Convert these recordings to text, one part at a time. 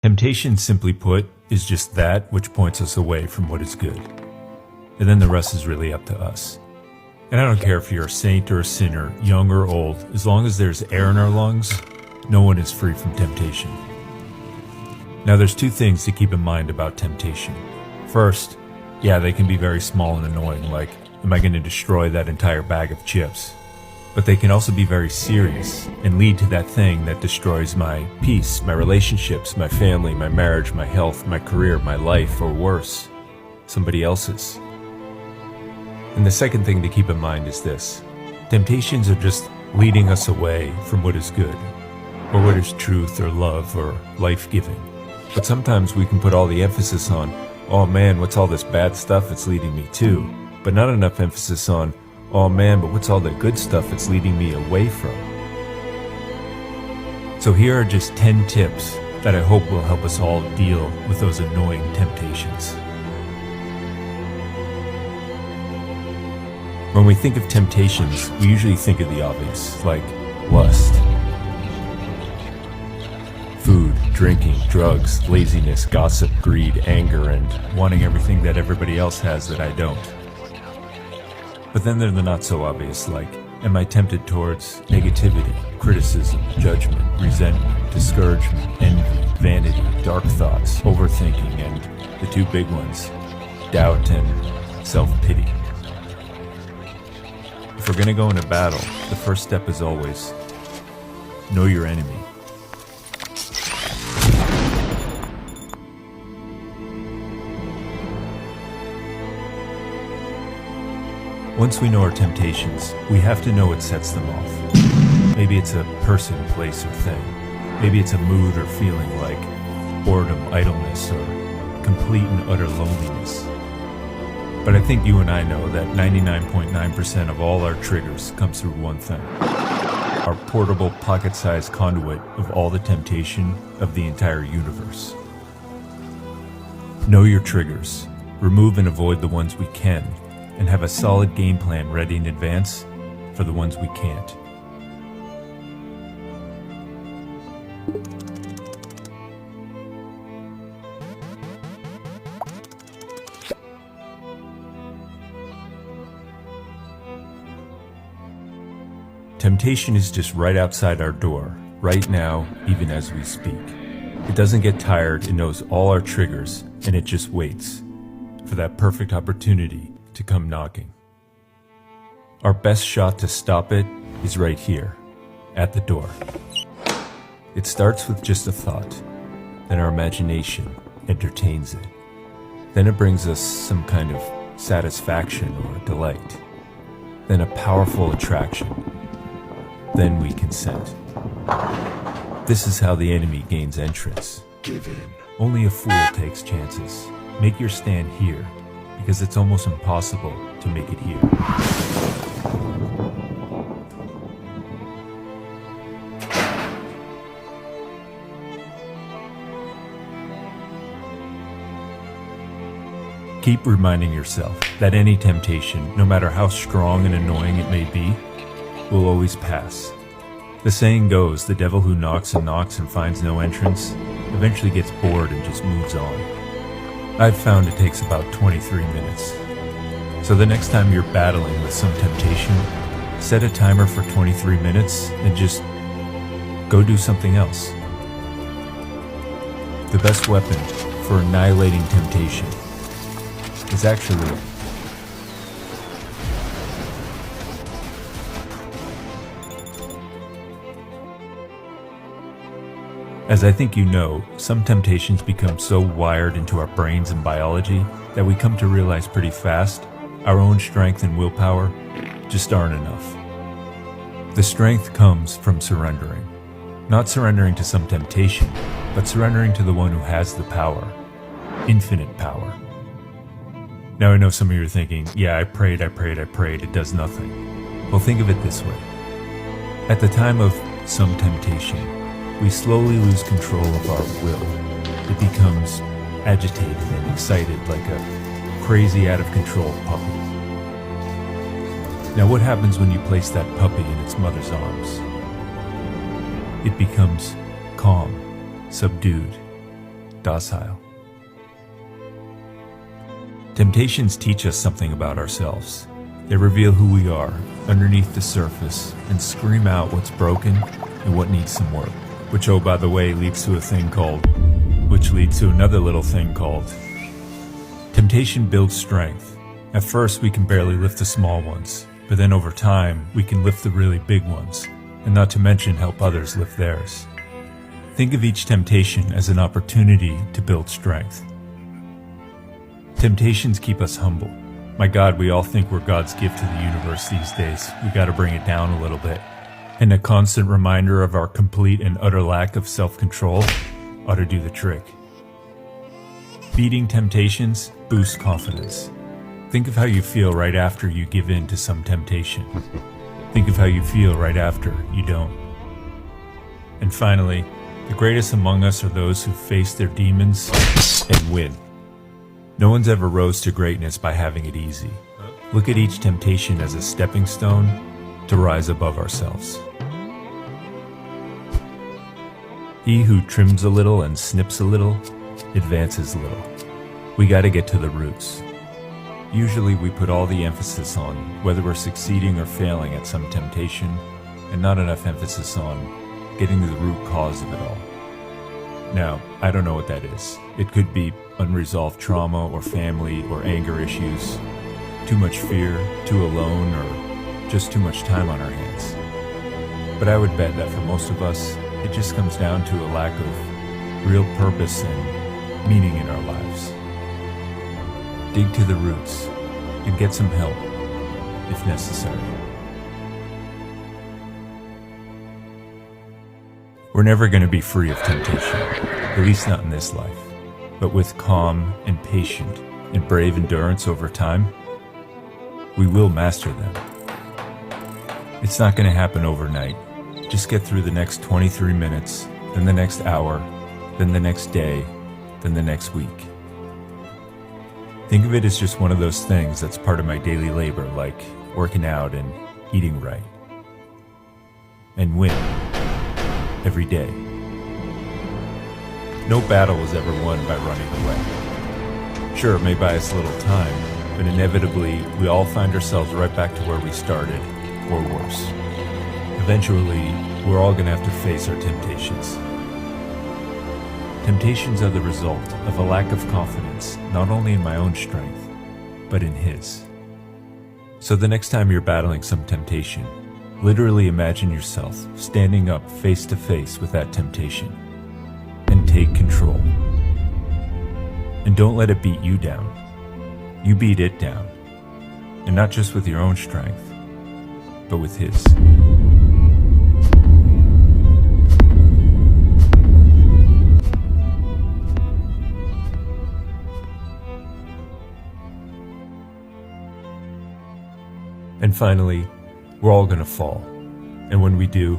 Temptation, simply put, is just that which points us away from what is good. And then the rest is really up to us. And I don't care if you're a saint or a sinner, young or old, as long as there's air in our lungs, no one is free from temptation. Now there's two things to keep in mind about temptation. First, yeah, they can be very small and annoying, like, am I going to destroy that entire bag of chips? But they can also be very serious and lead to that thing that destroys my peace, my relationships, my family, my marriage, my health, my career, my life, or worse, somebody else's. And the second thing to keep in mind is this. Temptations are just leading us away from what is good, or what is truth or love or life-giving. But sometimes we can put all the emphasis on, oh man, what's all this bad stuff it's leading me to? But not enough emphasis on, oh man, but what's all the good stuff it's leading me away from? So here are just 10 tips that I hope will help us all deal with those annoying temptations. When we think of temptations, we usually think of the obvious, like lust, food, drinking, drugs, laziness, gossip, greed, anger, and wanting everything that everybody else has that I don't. But then there are the not so obvious, like, am I tempted towards negativity, criticism, judgment, resentment, discouragement, envy, vanity, dark thoughts, overthinking, and the two big ones, doubt and self-pity. If we're going to go into battle, the first step is always, know your enemy. Once we know our temptations, we have to know what sets them off. Maybe it's a person, place, or thing. Maybe it's a mood or feeling like boredom, idleness, or complete and utter loneliness. But I think you and I know that 99.9% of all our triggers comes through one thing. Our portable, pocket-sized conduit of all the temptation of the entire universe. Know your triggers. Remove and avoid the ones we can, and have a solid game plan ready in advance for the ones we can't. Temptation is just right outside our door, right now, even as we speak. It doesn't get tired, it knows all our triggers, and it just waits for that perfect opportunity to come knocking. Our best shot to stop it is right here, at the door. It starts with just a thought, then our imagination entertains it. Then it brings us some kind of satisfaction or delight. Then a powerful attraction. Then we consent. This is how the enemy gains entrance. Give in. Only a fool takes chances. Make your stand here, because it's almost impossible to make it here. Keep reminding yourself that any temptation, no matter how strong and annoying it may be, will always pass. The saying goes, the devil who knocks and finds no entrance eventually gets bored and just moves on. I've found it takes about 23 minutes. So the next time you're battling with some temptation, set a timer for 23 minutes and just go do something else. The best weapon for annihilating temptation is actually as I think you know, some temptations become so wired into our brains and biology that we come to realize pretty fast our own strength and willpower just aren't enough. The strength comes from surrendering. Not surrendering to some temptation, but surrendering to the one who has the power. Infinite power. Now I know some of you are thinking, yeah, I prayed, it does nothing. Well, think of it this way. At the time of some temptation, we slowly lose control of our will. It becomes agitated and excited like a crazy, out of control puppy. Now what happens when you place that puppy in its mother's arms? It becomes calm, subdued, docile. Temptations teach us something about ourselves. They reveal who we are underneath the surface and scream out what's broken and what needs some work. Which, oh, by the way, leads to another little thing called temptation builds strength. At first, we can barely lift the small ones, but then over time, we can lift the really big ones, and not to mention help others lift theirs. Think of each temptation as an opportunity to build strength. Temptations keep us humble. My God, we all think we're God's gift to the universe these days. We gotta bring it down a little bit. And a constant reminder of our complete and utter lack of self-control ought to do the trick. Beating temptations boosts confidence. Think of how you feel right after you give in to some temptation. Think of how you feel right after you don't. And finally, the greatest among us are those who face their demons and win. No one's ever rose to greatness by having it easy. Look at each temptation as a stepping stone to rise above ourselves. He who trims a little and snips a little, advances little. We gotta get to the roots. Usually we put all the emphasis on whether we're succeeding or failing at some temptation, and not enough emphasis on getting to the root cause of it all. Now, I don't know what that is. It could be unresolved trauma or family or anger issues, too much fear, too alone, or just too much time on our hands. But I would bet that for most of us, it just comes down to a lack of real purpose and meaning in our lives. Dig to the roots and get some help if necessary. We're never going to be free of temptation, at least not in this life. But with calm and patient and brave endurance over time, we will master them. It's not going to happen overnight. Just get through the next 23 minutes, then the next hour, then the next day, then the next week. Think of it as just one of those things that's part of my daily labor, like working out and eating right. And win. Every day. No battle was ever won by running away. Sure, it may buy us a little time, but inevitably we all find ourselves right back to where we started, or worse. Eventually, we're all going to have to face our temptations. Temptations are the result of a lack of confidence, not only in my own strength, but in His. So the next time you're battling some temptation, literally imagine yourself standing up face to face with that temptation and take control. And don't let it beat you down. You beat it down. And not just with your own strength, but with His. And finally, we're all gonna fall. And when we do,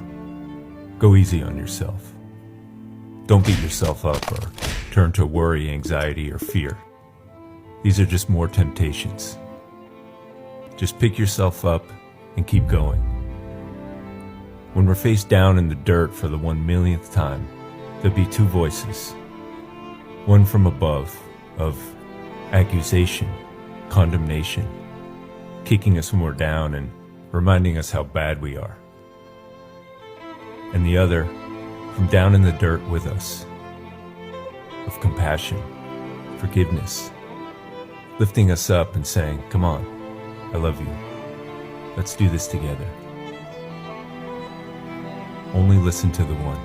go easy on yourself. Don't beat yourself up or turn to worry, anxiety, or fear. These are just more temptations. Just pick yourself up and keep going. When we're face down in the dirt for the 1,000,000th time, there'll be two voices. One from above, of accusation, condemnation, kicking us when we're down and reminding us how bad we are. And the other, from down in the dirt with us, of compassion, forgiveness, lifting us up and saying, "Come on, I love you. Let's do this together." Only listen to the one.